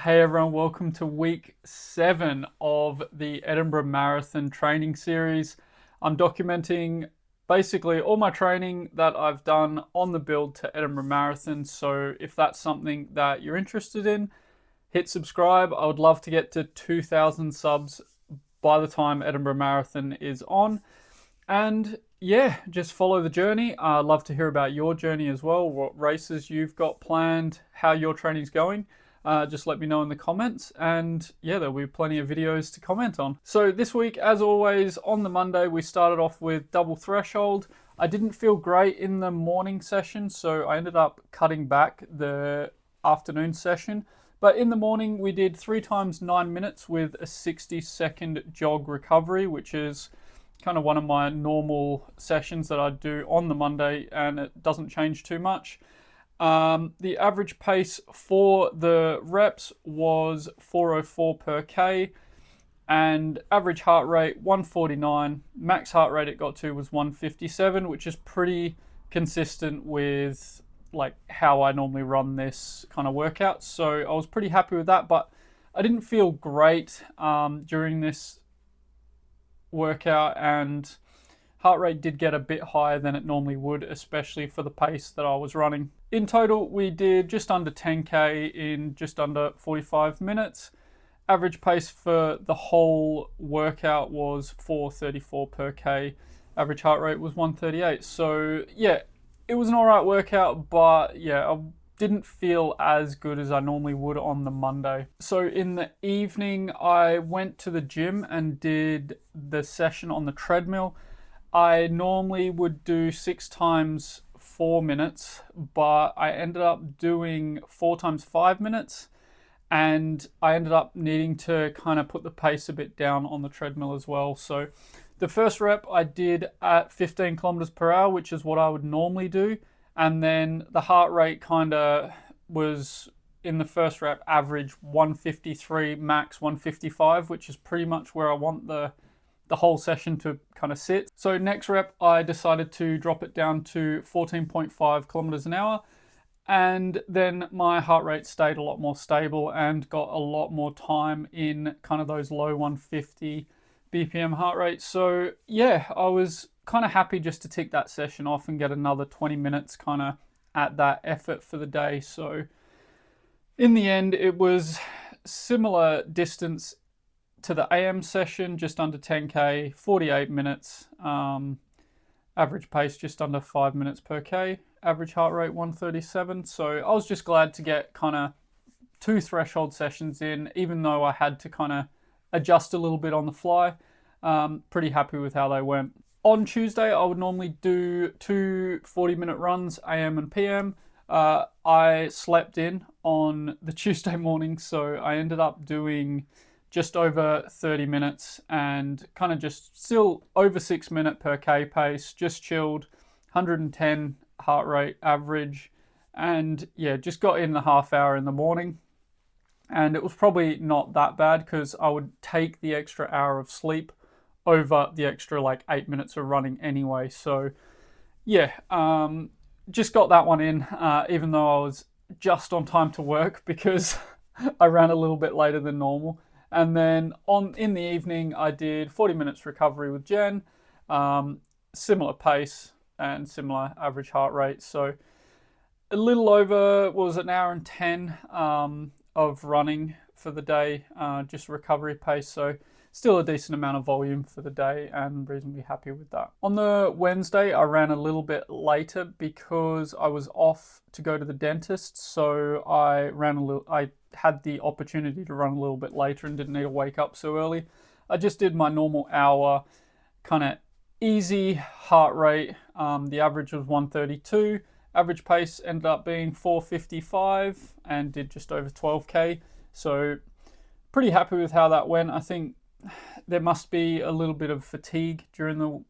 Hey everyone, welcome to week 7 of the Edinburgh Marathon training series. I'm documenting basically all my training that I've done on the build to Edinburgh Marathon. So if that's something that you're interested in, hit subscribe. I would love to get to 2,000 subs by the time Edinburgh Marathon is on. And yeah, just follow the journey. I'd love to hear about your journey as well, what races you've got planned, how your training's going. Just let me know in the comments, and yeah, there'll be plenty of videos to comment on. So this week, as always, on the Monday, we started off with double threshold. I didn't feel great in the morning session, so I ended up cutting back the afternoon session. But in the morning, we did 3 times 9 minutes with a 60-second jog recovery, which is kind of one of my normal sessions that I do on the Monday, and it doesn't change too much. The average pace for the reps was 4:04 per K, and average heart rate 149. Max heart rate it got to was 157, which is pretty consistent with like how I normally run this kind of workout. So I was pretty happy with that, but I didn't feel great during this workout, and heart rate did get a bit higher than it normally would, especially for the pace that I was running. In total, we did just under 10K in just under 45 minutes. Average pace for the whole workout was 4:34 per K. Average heart rate was 138. So yeah, it was an alright workout, but yeah, I didn't feel as good as I normally would on the Monday. So in the evening, I went to the gym and did the session on the treadmill. I normally would do 6 times 4 minutes, but I ended up doing 4 times 5 minutes, and I ended up needing to kind of put the pace a bit down on the treadmill as well. So the first rep I did at 15 kilometers per hour, which is what I would normally do. And then the heart rate kind of was in the first rep average 153, max 155, which is pretty much where I want the whole session to kind of sit. So next rep, I decided to drop it down to 14.5 kilometers an hour. And then my heart rate stayed a lot more stable and got a lot more time in kind of those low 150 BPM heart rates. So yeah, I was kind of happy just to tick that session off and get another 20 minutes kind of at that effort for the day. So in the end, it was similar distance to the AM session, just under 10K, 48 minutes, average pace just under 5 minutes per K, average heart rate 137. So I was just glad to get kind of 2 threshold sessions in, even though I had to kind of adjust a little bit on the fly. Pretty happy with how they went. On Tuesday, I would normally do 2 40-minute runs, AM and PM. I slept in on the Tuesday morning, so I ended up doing just over 30 minutes and kind of just still over 6 minute per K pace, just chilled, 110 heart rate average, and yeah, just got in the half hour in the morning. And it was probably not that bad because I would take the extra hour of sleep over the extra like 8 minutes of running anyway. So yeah, just got that one in, even though I was just on time to work because I ran a little bit later than normal. And then in the evening, I did 40 minutes recovery with Jen, similar pace and similar average heart rate. So a little over, was an hour and 10 of running for the day, just recovery pace. So still a decent amount of volume for the day, and reasonably happy with that. On the Wednesday, I ran a little bit later because I was off to go to the dentist. So I had the opportunity to run a little bit later and didn't need to wake up so early. I just did my normal hour, kind of easy heart rate. The average was 132. Average pace ended up being 4:55 and did just over 12K. So pretty happy with how that went. I think there must be a little bit of fatigue during the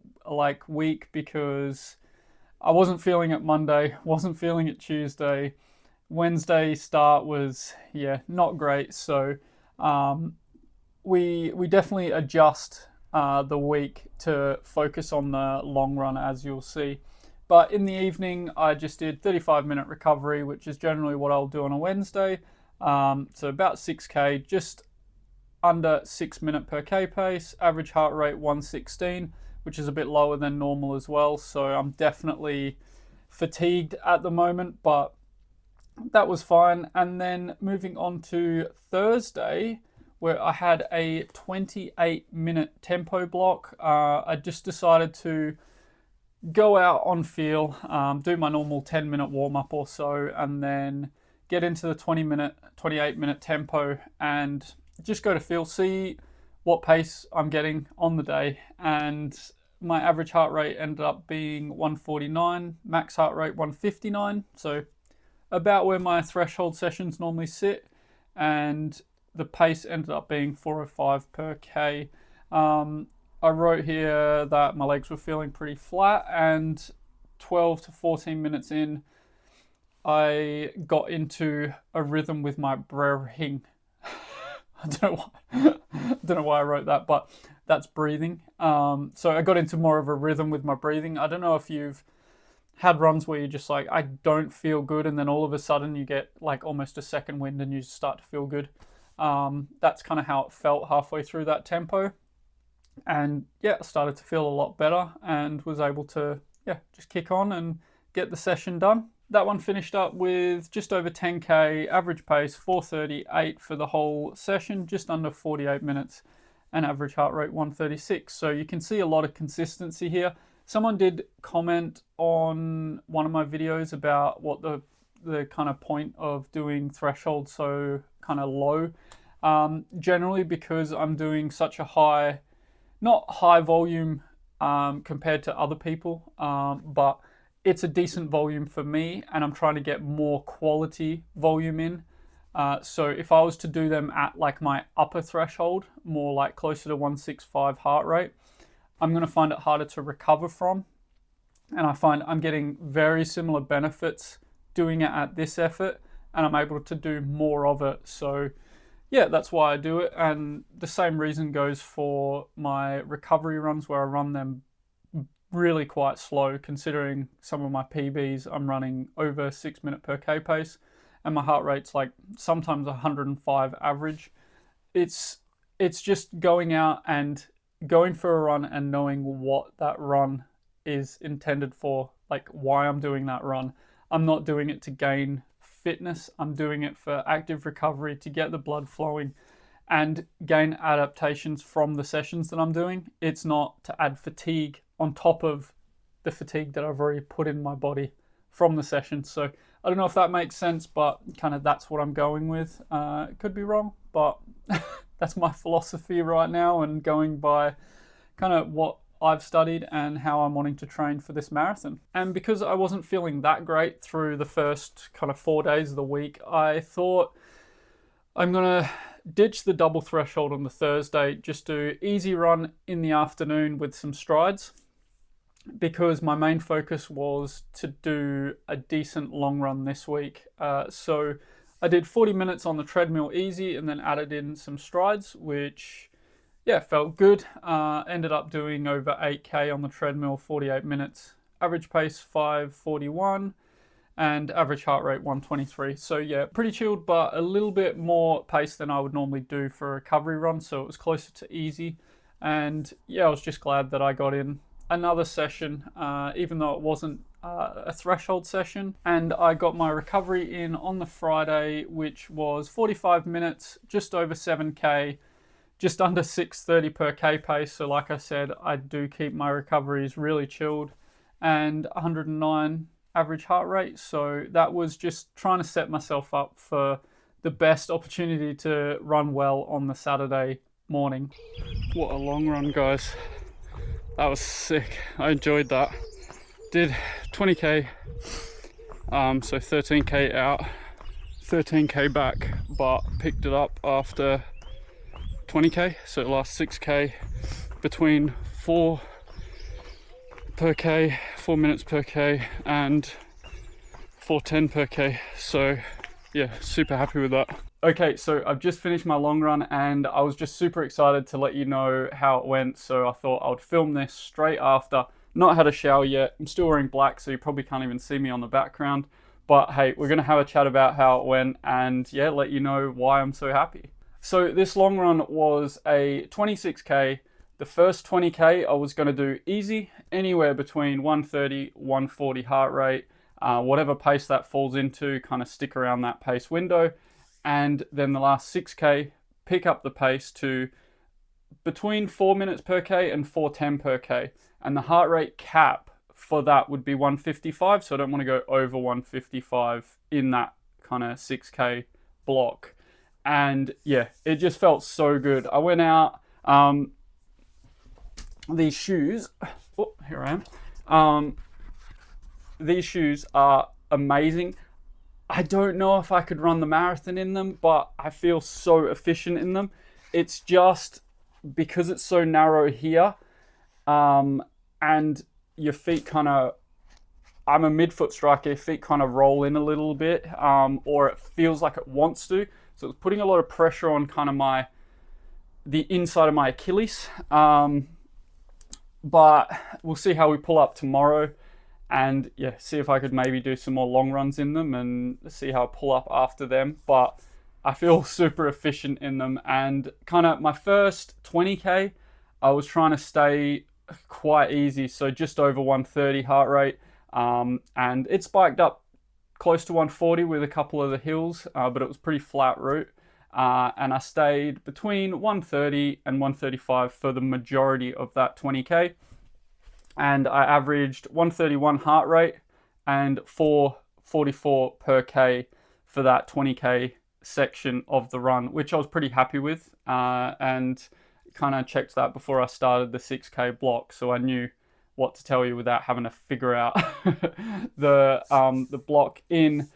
week because I wasn't feeling it Monday, wasn't feeling it Tuesday. Wednesday start was not great. So we definitely adjust the week to focus on the long run, as you'll see. But in the evening, I just did 35-minute recovery, which is generally what I'll do on a Wednesday. So about 6k, just under 6 minute per k pace, average heart rate 116, which is a bit lower than normal as well. So I'm definitely fatigued at the moment, but that was fine. And then moving on to Thursday, where I had a 28-minute tempo block. I just decided to go out on feel, do my normal 10-minute warm-up or so, and then get into the 28-minute tempo and just go to feel, see what pace I'm getting on the day. And my average heart rate ended up being 149, max heart rate 159, so about where my threshold sessions normally sit, and the pace ended up being 405 per k. I wrote here that my legs were feeling pretty flat, and 12 to 14 minutes in, I got into a rhythm with my breathing. I don't know why I wrote that, but that's breathing. So I got into more of a rhythm with my breathing. I don't know if you've had runs where you're just like, I don't feel good, and then all of a sudden you get like almost a second wind and you start to feel good. That's kind of how it felt halfway through that tempo. And yeah, I started to feel a lot better and was able to just kick on and get the session done. That one finished up with just over 10k, average pace 438 for the whole session, just under 48 minutes, and average heart rate 136. So you can see a lot of consistency here. Someone did comment on one of my videos about what the kind of point of doing threshold so kind of low. Generally because I'm doing such a high, not high volume compared to other people, but it's a decent volume for me, and I'm trying to get more quality volume in. So if I was to do them at like my upper threshold, more like closer to 165 heart rate, I'm going to find it harder to recover from. And I find I'm getting very similar benefits doing it at this effort, and I'm able to do more of it. So yeah, that's why I do it. And the same reason goes for my recovery runs, where I run them really quite slow, considering some of my PBs I'm running over 6 minute per k pace, and my heart rate's like sometimes 105 average. It's just going out and going for a run and knowing what that run is intended for, like why I'm doing that run. I'm not doing it to gain fitness. I'm doing it for active recovery, to get the blood flowing and gain adaptations from the sessions that I'm doing. It's not to add fatigue on top of the fatigue that I've already put in my body from the session. So I don't know if that makes sense, but kind of that's what I'm going with. It could be wrong, but that's my philosophy right now, and going by kind of what I've studied and how I'm wanting to train for this marathon. And because I wasn't feeling that great through the first kind of 4 days of the week, I thought I'm going to ditch the double threshold on the Thursday, just do easy run in the afternoon with some strides, because my main focus was to do a decent long run this week. So I did 40 minutes on the treadmill easy, and then added in some strides, which felt good. Ended up doing over 8k on the treadmill, 48 minutes. Average pace 541 and average heart rate 123. So yeah, pretty chilled, but a little bit more pace than I would normally do for a recovery run. So it was closer to easy. And yeah, I was just glad that I got in another session, even though it wasn't a threshold session. And I got my recovery in on the Friday, which was 45 minutes, just over 7k, just under 630 per k pace. So like I said, I do keep my recoveries really chilled, and 109 average heart rate. So that was just trying to set myself up for the best opportunity to run well on the Saturday morning. What a long run, guys. That was sick. I enjoyed that. Did 20k, so 13k out, 13k back, but picked it up after 20k, so it lasts 6k between 4 minutes per k and 4:10 per k. So yeah, super happy with that. Okay, so I've just finished my long run, and I was just super excited to let you know how it went. So I thought I would film this straight after. Not had a shower yet. I'm still wearing black, so you probably can't even see me on the background. But hey, we're going to have a chat about how it went and yeah, let you know why I'm so happy. So this long run was a 26k. The first 20k I was going to do easy, anywhere between 130, 140 heart rate, whatever pace that falls into, kind of stick around that pace window. And then the last 6k, pick up the pace to between 4 minutes per k and 410 per k. And the heart rate cap for that would be 155, so I don't want to go over 155 in that kind of 6k block. And yeah, it just felt so good. I went out, these shoes, oh, here I am. These shoes are amazing. I don't know if I could run the marathon in them, but I feel so efficient in them. It's just because it's so narrow here, and your feet kind of, I'm a midfoot striker, your feet kind of roll in a little bit, or it feels like it wants to. So it's putting a lot of pressure on kind of the inside of my Achilles. But we'll see how we pull up tomorrow and yeah, see if I could maybe do some more long runs in them and see how I pull up after them. But I feel super efficient in them, and kind of my first 20k, I was trying to stay quite easy, so just over 130 heart rate, and it spiked up close to 140 with a couple of the hills, but it was pretty flat route, and I stayed between 130 and 135 for the majority of that 20k, and I averaged 131 heart rate and 444 per k for that 20k section of the run, which I was pretty happy with, and kind of checked that before I started the 6k block, so I knew what to tell you without having to figure out the block in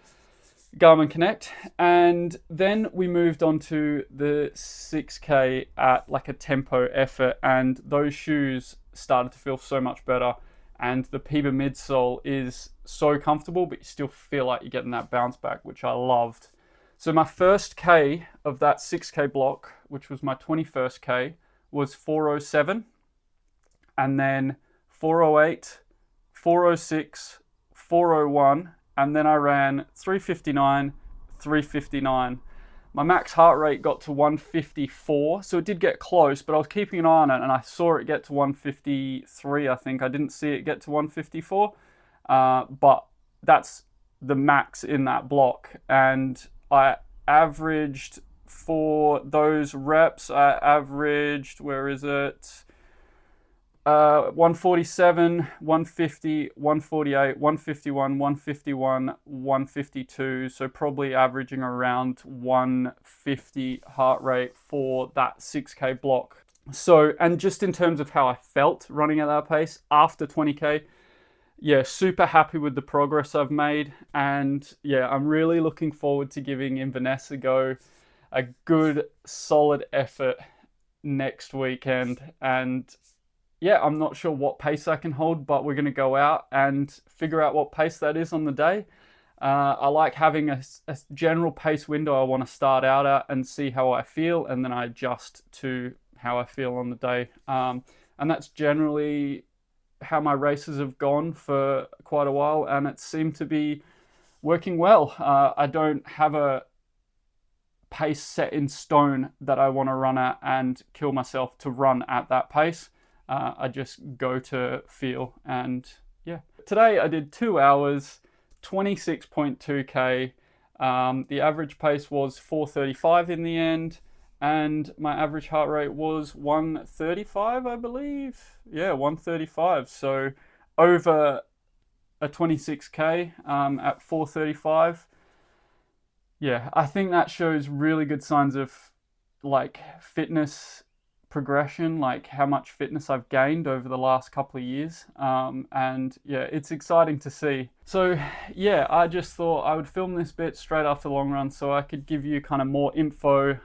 Garmin Connect. And then we moved on to the 6k at like a tempo effort, and those shoes started to feel so much better, and the Piba midsole is so comfortable, but you still feel like you're getting that bounce back, which I loved. So my first K of that 6k block, which was my 21st K, was 407, and then 408, 406, 401, and then I ran 359, 359. My max heart rate got to 154, so it did get close, but I was keeping an eye on it, and I saw it get to 153, I think. I didn't see it get to 154, but that's the max in that block. And I averaged, for those reps, I averaged, where is it? 147, 150, 148, 151, 151, 152. So probably averaging around 150 heart rate for that 6k block. So, and just in terms of how I felt running at that pace after 20k, yeah, super happy with the progress I've made. And yeah, I'm really looking forward to giving Inverness a go, a good solid effort next weekend. And yeah, I'm not sure what pace I can hold, but we're going to go out and figure out what pace that is on the day. I like having a general pace window I want to start out at and see how I feel, and then I adjust to how I feel on the day. And that's generally how my races have gone for quite a while, and it seemed to be working well. I don't have a pace set in stone that I want to run at and kill myself to run at that pace. I just go to feel, and yeah. Today I did 2 hours, 26.2k. The average pace was 435 in the end, and my average heart rate was 135, I believe. Yeah, 135. So over a 26k at 435. Yeah, I think that shows really good signs of like fitness progression, like how much fitness I've gained over the last couple of years, and yeah, it's exciting to see. So yeah, I just thought I would film this bit straight after the long run so I could give you kind of more info,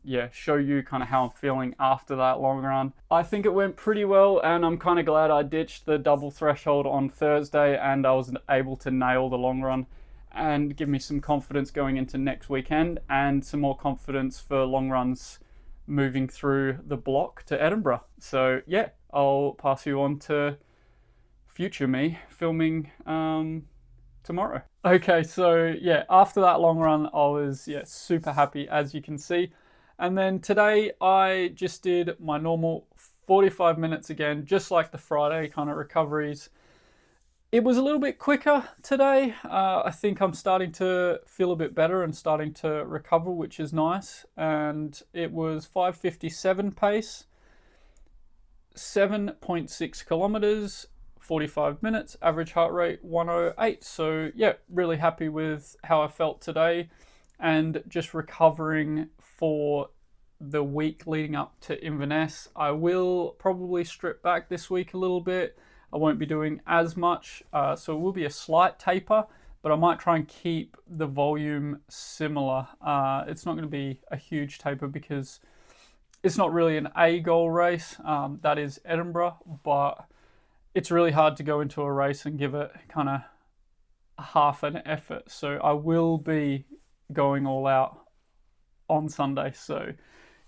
yeah, show you kind of how I'm feeling after that long run. I think it went pretty well, and I'm kind of glad I ditched the double threshold on Thursday and I was able to nail the long run and give me some confidence going into next weekend, and some more confidence for long runs moving through the block to Edinburgh. So yeah, I'll pass you on to future me filming tomorrow. Okay, so yeah, after that long run, I was super happy, as you can see. And then today I just did my normal 45 minutes again, just like the Friday kind of recoveries. It was a little bit quicker today. I think I'm starting to feel a bit better and starting to recover, which is nice. And it was 5:57 pace, 7.6 kilometers, 45 minutes, average heart rate 108. So yeah, really happy with how I felt today and just recovering for the week leading up to Inverness. I will probably strip back this week a little bit. I won't be doing as much, so it will be a slight taper, but I might try and keep the volume similar. It's not going to be a huge taper because it's not really an A goal race. That is Edinburgh, but it's really hard to go into a race and give it kind of half an effort. So I will be going all out on Sunday. So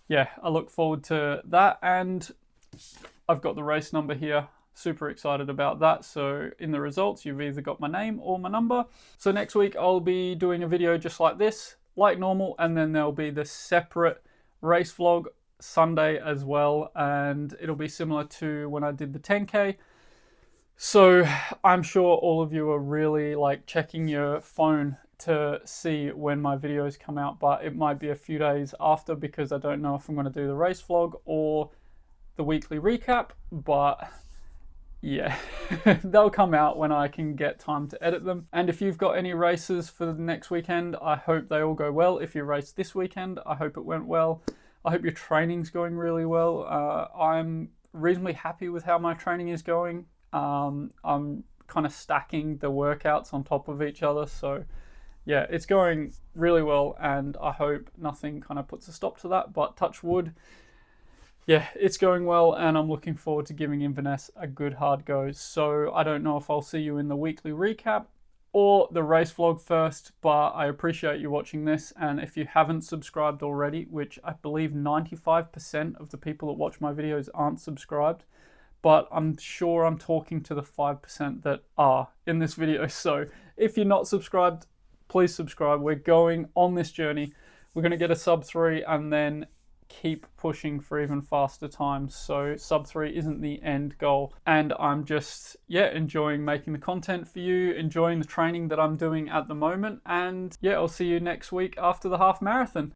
yeah, I look forward to that. And I've got the race number here. Super excited about that. So in the results, you've either got my name or my number. So next week, I'll be doing a video just like this, like normal, and then there'll be the separate race vlog Sunday as well. And it'll be similar to when I did the 10K. So I'm sure all of you are really like checking your phone to see when my videos come out, but it might be a few days after because I don't know if I'm going to do the race vlog or the weekly recap, but yeah, they'll come out when I can get time to edit them. And if you've got any races for the next weekend, I hope they all go well. If you raced this weekend, I hope it went well. I hope your training's going really well. I'm reasonably happy with how my training is going. I'm kind of stacking the workouts on top of each other. So yeah, it's going really well, and I hope nothing kind of puts a stop to that, but touch wood. Yeah, it's going well, and I'm looking forward to giving Inverness a good hard go. So I don't know if I'll see you in the weekly recap or the race vlog first, but I appreciate you watching this. And if you haven't subscribed already, which I believe 95% of the people that watch my videos aren't subscribed, but I'm sure I'm talking to the 5% that are in this video. So if you're not subscribed, please subscribe. We're going on this journey. We're going to get a sub 3 and then keep pushing for even faster times. So sub 3 isn't the end goal. And I'm just, enjoying making the content for you, enjoying the training that I'm doing at the moment. And yeah, I'll see you next week after the half marathon.